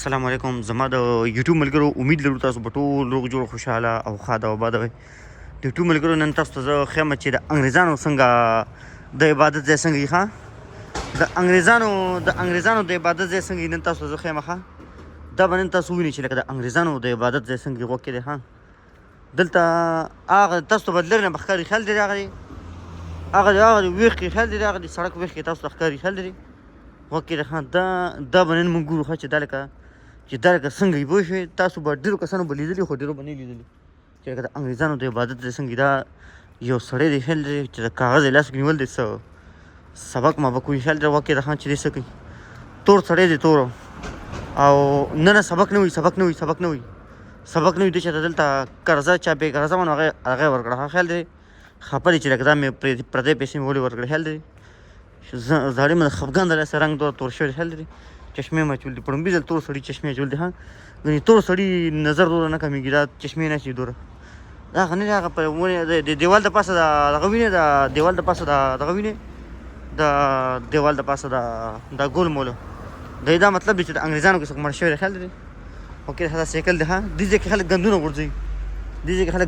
السلام علیکم زما د یوټیوب ملګرو امید لرو تاسو به ټول روغ جوړ خوشحاله او ښاد او آباد وئ د یوټیوب ملګرو نن تاسو ته زه ښیم چې د انګریزانو څنګه د عبادت ځای څنګه وي ښه د انګریزانو د عبادت ځای څنګه وي نن تاسو ته زه ښیم ښه دا به نن تاسو ووینئ چې لکه د انګریزانو د عبادت ځای څنګه غوږ کې دی ښه دلته هغه تاسو ته به لرې نه به ښکاري خیال دی هغه ویښ کې خیال دی هغه د سړک ویښ کې تاسو ته ښکاري خیال دی وکې ښه دا به نن موږ ګورو ښه چې دا لکه څنګه وي پوه شوې تاسو به ډېرو کسانو به لیدلي خو ډېرو به نه لیدلي چې لکه د انګریزانو د عبادت دی څنګه دا یو سړی دی خیال دی چې د کاغذ یې لاس کې نیول دی څه سبق مابق وي خیال دی وکې ښه چې دی څه کوي تور سړی دی تور او نه سبق نه وي دی چې دلته قرضه چا پې قرضه وانه هغه یې ورکړه خیال دی خفه دی چې لکه دا مې پردۍ پیسې مې ولې ورکړې خیال دی زاړې مې د خفګان د لاسه رنګ تور شوی خیال دی چشمې مې اچولي دي پړومبي ځل تور سړي چشمې اچولي دي ها ګنې تور سړي نظر دوره نه کمیږي دا چشمې نه شي دوره دا هغه نه دی هغه په ونې د دیوال د پاسه دغه وینې د دیوال د پاسه دغه وینې د دیوال د پاسه دا ګول مولو دا مطلب دی چې د انګریزانو کې څوک مړ شوی دی خیال دی اوکې دا سایکل دی ها دې ځای کې خلک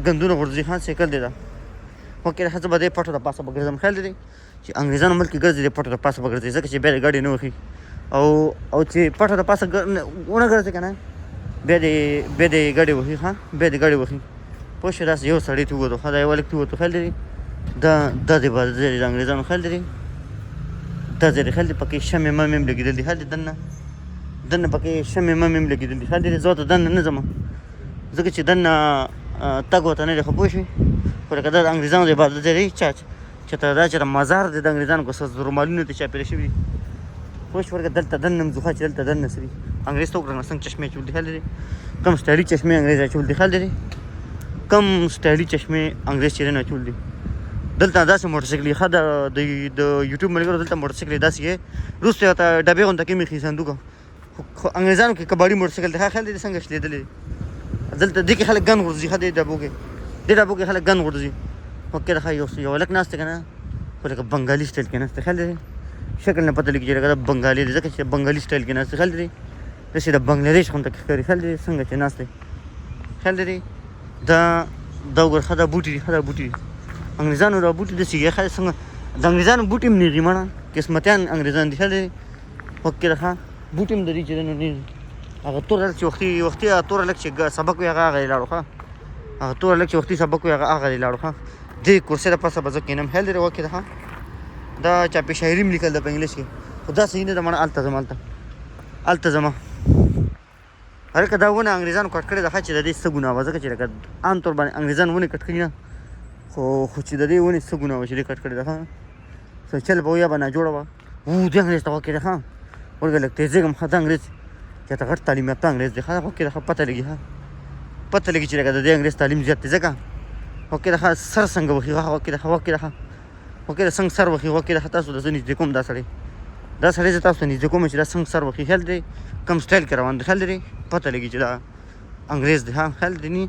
ګندونه غورځوي ها سایکل دی دا اوکې ښه زه به دې پټو د پاسه به ګرځم خیال دی چې انګریزانو ملک کې ګرځي دې پټو د پاسه به ګرځي ځکه چې بیا د ګاډي نه وخي او چې پټو د پاسه ونه ګرځي که نه بیا د ګاډي وخي ښه بیا د ګاډي وخي پوه شوې داسې یو سړی ته ووتو ښه دا یو هلک ته ووتو خیال دی دا د عبادت ځای دی د انګریزانو خیال دی دا ځای دی خیال دی پکې شمې ممې هم لګېدل دي خیال دی دننه پکې شمې ممې هم لګېدل دي خیال دی زه ورته دننه نه ځم ځکه چې دننه تګ ورته نه دی خو پوه شوې خو لکه دا د انګریزانو د عبادت ځای دی چې د مزار دی د انګریزانو کو رومالونه ته چاپېره شوي دي پوه شوې ورکه دلته دننه هم ځو ښه چې دلته دننه څه دي انګریز ته وکړه څنګه چشمې اچولي دي خیال دی کم سټایلي چشمې انګریز اچولي دي خیال دی کم سټایلي چشمې انګریز چې نه اچولي دي دلته داسې موټرسایکل ښه د یوټیوب ملګرو دلته موټرسایکل داسې یې وروسته یې ورته ډبې غونته کې مې ایښي صندوقه خو انګریزانو کې کباړي موټرسایکل دی ښه خیال دی څنګه شلېدلی دی دلته دې کې خلک ګن غورځي ښه دې ډبو کې خلک ګن غورځي اوکې د ښه یو هلک ناست دی که نه خو لکه بنګالي سټایل کې ناست دی خیال دی شکل نه پته لګي چې لکه دا بنګالي دی ځکه چې بنګالي سټایل کې ناست دی خیال دی داسې د بنګلادیش غونته کې ښکاري خیال دی څنګه چې ناست دی خیال دی دا وګوره ښه دا بوټي دي انګریزانو دا بوټي داسې یې ښه څنګه د انګریزانو بوټي هم نیغي مړه قسمتیان انګریزان دي خیال دی اوکې د ښه بوټي هم د دې چې دی نو نیغي هغه تور هلک چې وختي تور هلک چې سبق وي هغه یې لاړو ښه هغه تور هلک چې وختي سبق وي هغه یې لاړو ښه دې کرسۍ د پاسه به زه کښېنم خیال دی وکې ده ښه دا چاپې شاعري هم لیکل ده په انګلیش کې خو دا صحیح نه ده مړه هلته ځم هلکه دا ونه انګریزانو کټ کړې ده ښه چې د دې څه ګناه وه ځکه چې لکه عام طور باندې انګریزان ونې کټ کړي نه خو چې د دې ونې څه ګناه وه چې دې کټ کړې ده ښه څه چل به یا به ناجوړه وه دې انګریز ته وکې ده ښه ورګه لږ تېزېږم ښه دا انګریز چې ته غټ تعلیم یافته انګریز دی ښه وکې ده ښه پته لګي چې لکه د دې انګریز تعلیم زیات دی ځکه وکې ده ښه سر څنګه وخي وکې ده څنګه سر وخي وکې ده تاسو ته زه نږدې کوم دا سړی زه تاسو ته نږدې کوم چې دا څنګه سر وخي خیال دی کم سټایل کې روان دی خیال دی پته لګي چې دا انګریز دی ها خیال دی نه